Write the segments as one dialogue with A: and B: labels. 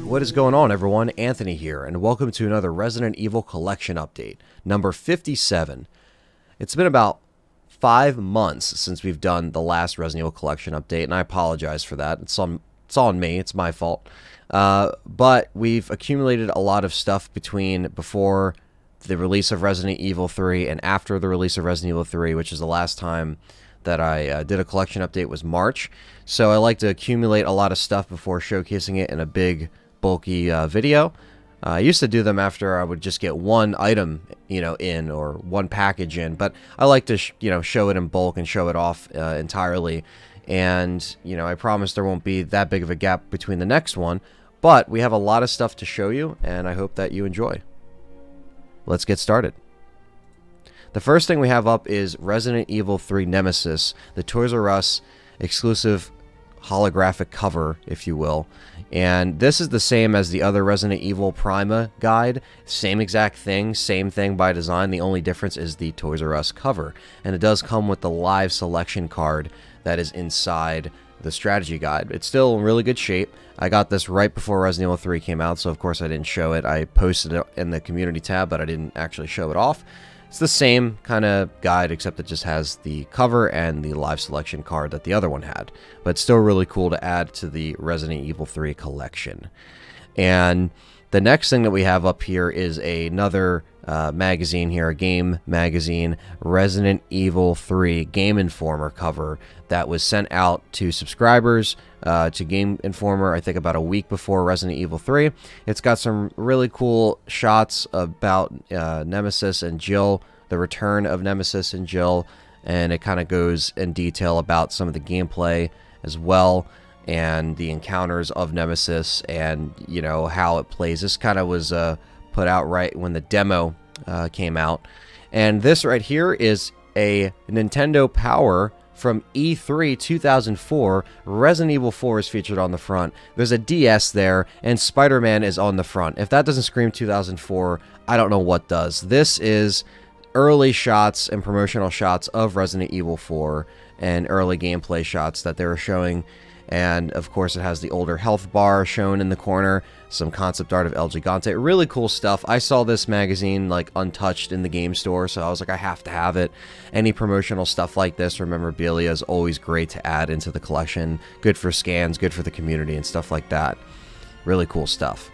A: What is going on, everyone? Anthony here, and welcome to another Resident Evil Collection update, number 57. It's been about 5 months since we've done the last Resident Evil Collection update, and I apologize for that. It's on me. It's my fault. But we've accumulated a lot of stuff before the release of Resident Evil 3 and after the release of Resident Evil 3, which is the last time that I did a collection update was March. So I like to accumulate a lot of stuff before showcasing it in a big, bulky video. I used to do them after I would just get one item, in, or one package in, but I like to, show it in bulk and show it off entirely. And, I promise there won't be that big of a gap between the next one, but we have a lot of stuff to show you, and I hope that you enjoy. Let's get started. The first thing we have up is Resident Evil 3 Nemesis, the Toys R Us exclusive holographic cover, if you will. And this is the same as the other Resident Evil Prima guide. Same exact thing, same thing by design. The only difference is the Toys R Us cover. And it does come with the live selection card that is inside the strategy guide. It's still in really good shape. I got this right before Resident Evil 3 came out, so of course I didn't show it. I posted it in the community tab, but I didn't actually show it off. It's the same kind of guide, except it just has the cover and the live selection card that the other one had. But it's still really cool to add to the Resident Evil 3 collection. And the next thing that we have up here is another magazine here, a game magazine, Resident Evil 3 Game Informer cover that was sent out to subscribers to Game Informer, I think about a week before Resident Evil 3. It's got some really cool shots about Nemesis and Jill, the return of Nemesis and Jill, and it kind of goes in detail about some of the gameplay as well, and the encounters of Nemesis, and how it plays. This kind of was put out right when the demo came out. And this right here is a Nintendo Power from E3 2004. Resident Evil 4 is featured on the front. There's a DS there, and Spider-Man is on the front. If that doesn't scream 2004, I don't know what does. This is early shots and promotional shots of Resident Evil 4 and early gameplay shots that they were showing. And of course it has the older health bar shown in the corner, some concept art of El Gigante, really cool stuff. I saw this magazine like untouched in the game store, so I was like, I have to have it. Any promotional stuff like this or memorabilia is always great to add into the collection. Good for scans, good for the community and stuff like that. Really cool stuff.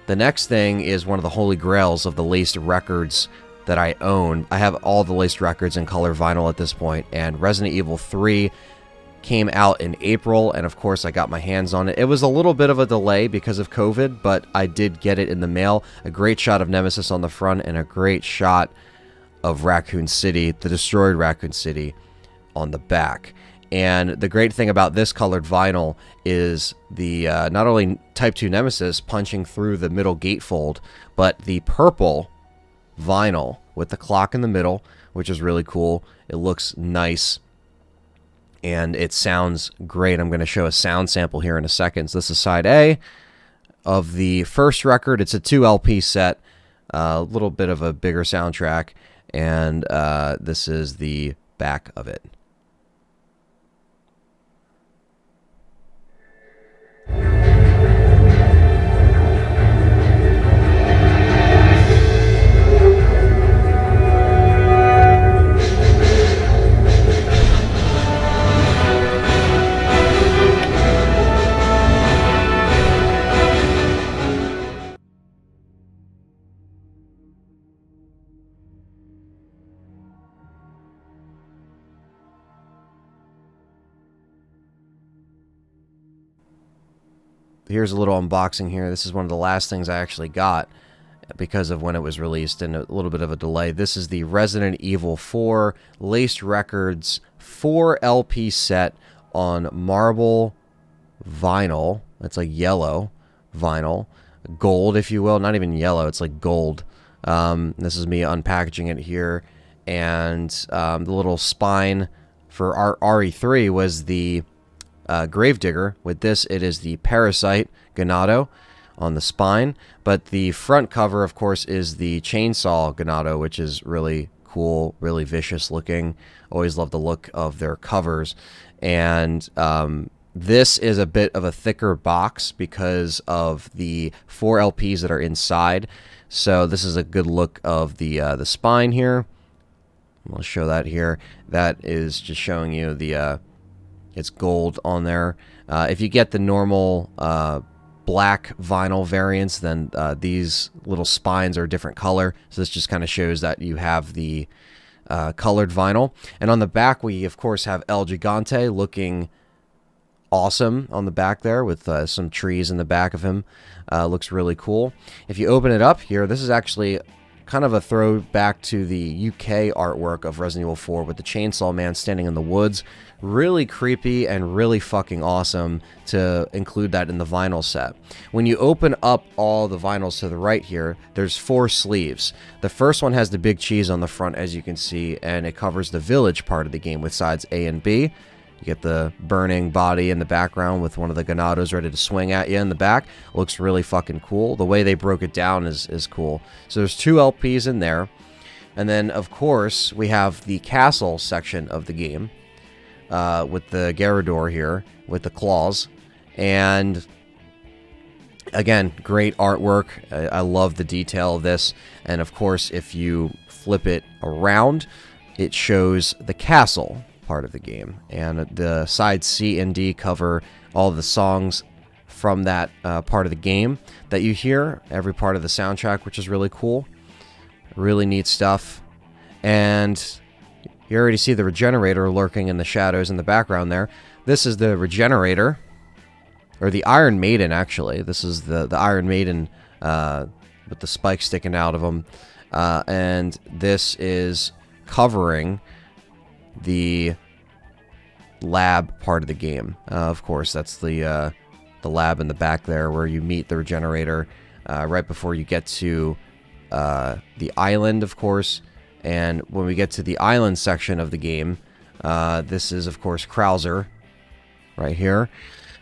A: The next thing is one of the holy grails of the laced records that I own. I have all the laced records in color vinyl at this point, and Resident Evil 3 came out in April, and of course I got my hands on it. It was a little bit of a delay because of COVID, but I did get it in the mail. A great shot of Nemesis on the front and a great shot of Raccoon City, the destroyed Raccoon City, on the back. And the great thing about this colored vinyl is the not only Type 2 Nemesis punching through the middle gatefold, but the purple vinyl with the clock in the middle, which is really cool. It looks nice and it sounds great. I'm going to show a sound sample here in a second. So this is side A of the first record. It's a 2 LP set, a little bit of a bigger soundtrack, and this is the back of it. Here's a little unboxing here. This is one of the last things I actually got because of when it was released and a little bit of a delay. This is the Resident Evil 4 Laced Records 4 LP set on marble vinyl. It's like yellow vinyl. Gold, if you will. Not even yellow. It's like gold. This is me unpackaging it here. And the little spine for RE3 was the Gravedigger. With this, it is the Parasite Ganado on the spine, but the front cover, of course, is the Chainsaw Ganado, which is really cool, really vicious looking. Always love the look of their covers. And This is a bit of a thicker box because of the 4 LPs that are inside. So this is a good look of the spine here. I'll show that here. That is just showing you the it's gold on there. If you get the normal black vinyl variants, then these little spines are a different color. So this just kind of shows that you have the colored vinyl. And on the back, we of course have El Gigante looking awesome on the back there with some trees in the back of him. Looks really cool. If you open it up here, this is actually kind of a throwback to the UK artwork of Resident Evil 4 with the Chainsaw Man standing in the woods. Really creepy and really fucking awesome to include that in the vinyl set. When you open up all the vinyls to the right here, there's 4 sleeves. The first one has the big cheese on the front, as you can see, and it covers the village part of the game with sides A and B. You get the burning body in the background with one of the Ganados ready to swing at you in the back. Looks really fucking cool. The way they broke it down is cool. So there's 2 LPs in there. And then, of course, we have the castle section of the game with the Garrador here with the claws. And again, great artwork. I love the detail of this. And, of course, if you flip it around, it shows the castle part of the game, and the sides C and D cover all the songs from that part of the game that you hear, every part of the soundtrack, which is really cool. Really neat stuff. And you already see the Regenerator lurking in the shadows in the background there. This is the Regenerator, or the Iron Maiden, actually. This is the Iron Maiden with the spikes sticking out of them. And this is covering the lab part of the game. Of course, that's the lab in the back there where you meet the Regenerator right before you get to the island, of course. And when we get to the island section of the game, this is, of course, Krauser right here.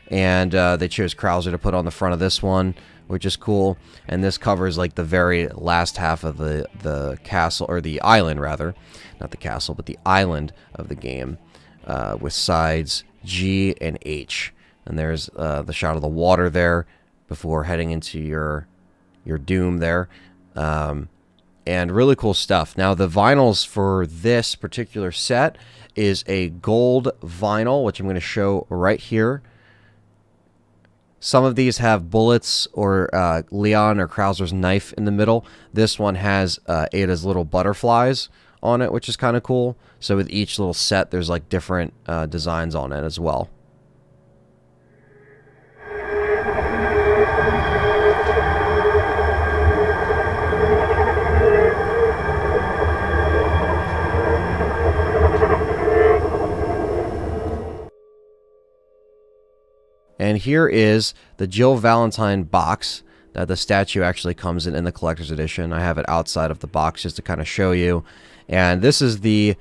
A: And they chose Krauser to put on the front of this one, which is cool. And this covers like the very last half of the castle, or the island rather, not the castle, but the island of the game, with sides G and H. And there's the shot of the water there before heading into your doom there. And really cool stuff. Now the vinyls for this particular set is a gold vinyl, which I'm going to show right here. Some of these have bullets or Leon or Krauser's knife in the middle. This one has Ada's little butterflies on it, which is kind of cool. So with each little set, there's like different designs on it as well. And here is the Jill Valentine box that the statue actually comes in the collector's edition. I have it outside of the box just to kind of show you. And this is the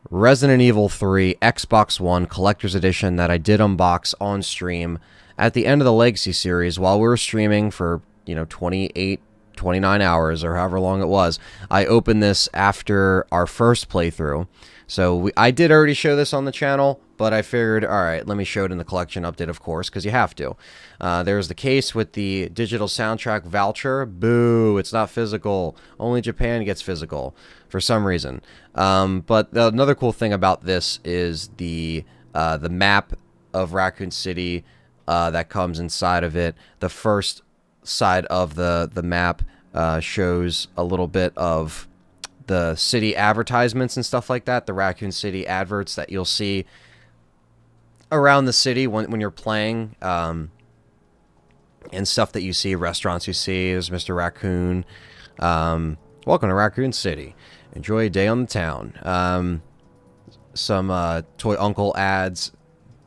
A: Resident Evil 3 Xbox One collector's edition that I did unbox on stream at the end of the Legacy series while we were streaming for, 28, 29 hours or however long it was. I opened this after our first playthrough. So I did already show this on the channel, but I figured, all right, let me show it in the collection update, of course, because you have to. There's the case with the digital soundtrack voucher. Boo, it's not physical. Only Japan gets physical for some reason. But another cool thing about this is the map of Raccoon City that comes inside of it. The first side of the map shows a little bit of the city advertisements and stuff like that, the Raccoon City adverts that you'll see around the city when you're playing, and stuff that you see, restaurants you see. There's Mr. Raccoon. Welcome to Raccoon City. Enjoy a day on the town. Some Toy Uncle ads,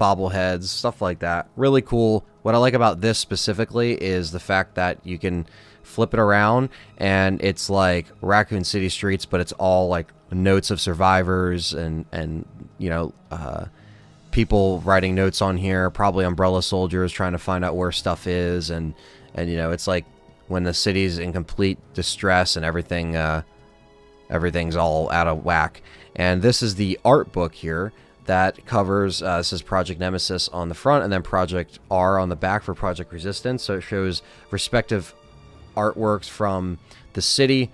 A: bobbleheads, stuff like that. Really cool. What I like about this specifically is the fact that you can flip it around and it's like Raccoon City streets, but it's all like notes of survivors and people writing notes on here, probably umbrella soldiers trying to find out where stuff is, and it's like when the city's in complete distress and everything's all out of whack. And this is the art book here that covers, says Project Nemesis on the front, and then Project R on the back for Project Resistance. So it shows respective artworks from the city,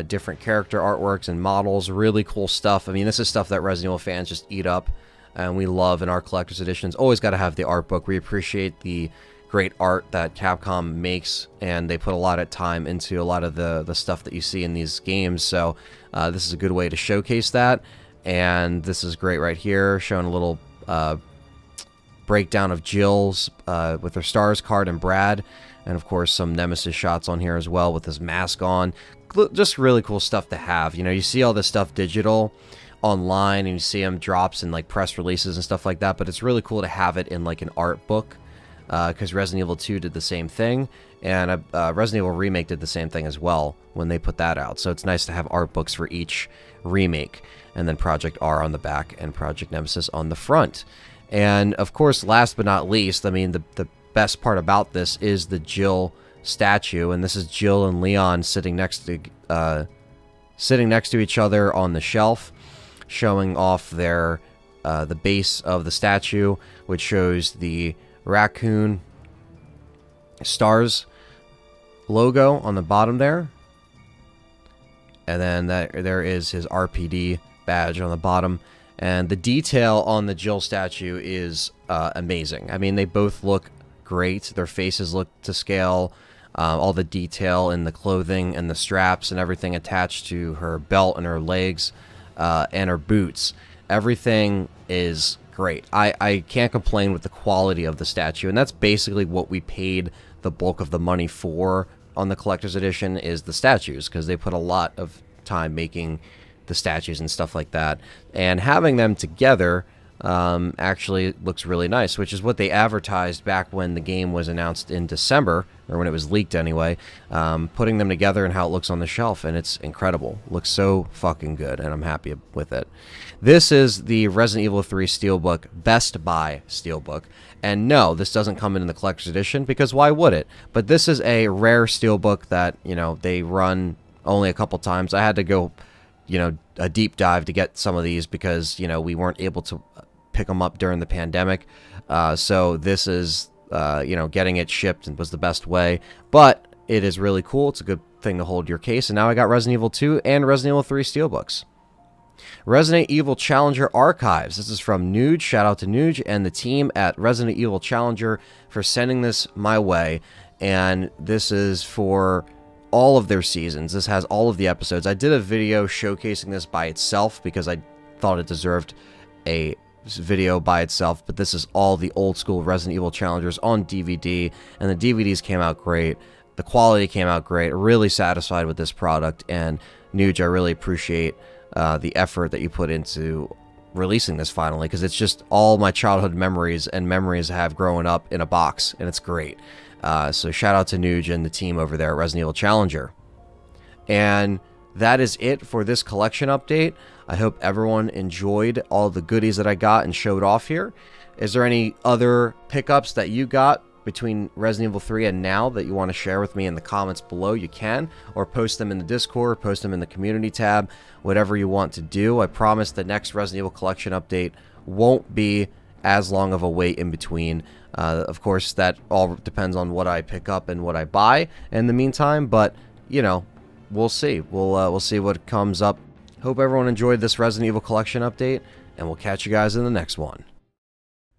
A: different character artworks and models. Really cool stuff. I mean, this is stuff that Resident Evil fans just eat up, and we love in our collector's editions. Always got to have the art book. We appreciate the great art that Capcom makes, and they put a lot of time into a lot of the stuff that you see in these games. So this is a good way to showcase that. And this is great right here, showing a little breakdown of Jill's with her stars card and Brad, and of course some Nemesis shots on here as well with his mask on. Just really cool stuff to have. You know, you see all this stuff digital online, and you see them drops and like press releases and stuff like that, but it's really cool to have it in like an art book, because Resident Evil 2 did the same thing, and Resident Evil Remake did the same thing as well when they put that out. So it's nice to have art books for each remake, and then Project R on the back and Project Nemesis on the front. And of course, last but not least, I mean, the best part about this is the Jill statue, and this is Jill and Leon sitting next to each other on the shelf, showing off their the base of the statue, which shows the raccoon stars logo on the bottom there, and then there is his RPD badge on the bottom. And the detail on the Jill statue is amazing. I mean, they both look great. Their faces look to scale. All the detail in the clothing and the straps and everything attached to her belt and her legs and her boots. Everything is great. I can't complain with the quality of the statue, and that's basically what we paid the bulk of the money for on the collector's edition, is the statues, because they put a lot of time making the statues and stuff like that, and having them together actually looks really nice, which is what they advertised back when the game was announced in December, or when it was leaked anyway, putting them together and how it looks on the shelf, and it's incredible. Looks so fucking good, and I'm happy with it. This is the Resident Evil 3 Steelbook, Best Buy Steelbook, and no, this doesn't come in the collector's edition, because why would it? But this is a rare Steelbook that, you know, they run only a couple times. I had to go, you know, a deep dive to get some of these because, you know, we weren't able to pick them up during the pandemic. So this is, you know, getting it shipped was the best way. But it is really cool. It's a good thing to hold your case. And now I got Resident Evil 2 and Resident Evil 3 Steelbooks. Resident Evil Challenger Archives. This is from Nuge. Shout out to Nuge and the team at Resident Evil Challenger for sending this my way. And this is for all of their seasons. This has all of the episodes. I did a video showcasing this by itself because I thought it deserved a video by itself, but this is all the old school Resident Evil Challengers on DVD, and the DVDs came out great. The quality came out great. Really satisfied with this product, and Nuge, I really appreciate the effort that you put into releasing this finally, because it's just all my childhood memories and memories I have growing up in a box, and it's great. So shout out to Nuge and the team over there at Resident Evil Challenger. And that is it for this collection update. I hope everyone enjoyed all the goodies that I got and showed off here. Is there any other pickups that you got between Resident Evil 3 and now that you want to share with me in the comments below? You can, or post them in the Discord, post them in the community tab, whatever you want to do. I promise the next Resident Evil collection update won't be as long of a wait in between. Of course, that all depends on what I pick up and what I buy in the meantime, but, you know, we'll see. We'll see what comes up. Hope everyone enjoyed this Resident Evil collection update, and we'll catch you guys in the next one.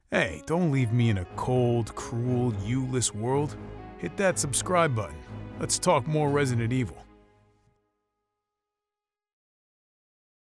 B: Hey, don't leave me in a cold, cruel, you-less world. Hit that subscribe button. Let's talk more Resident Evil.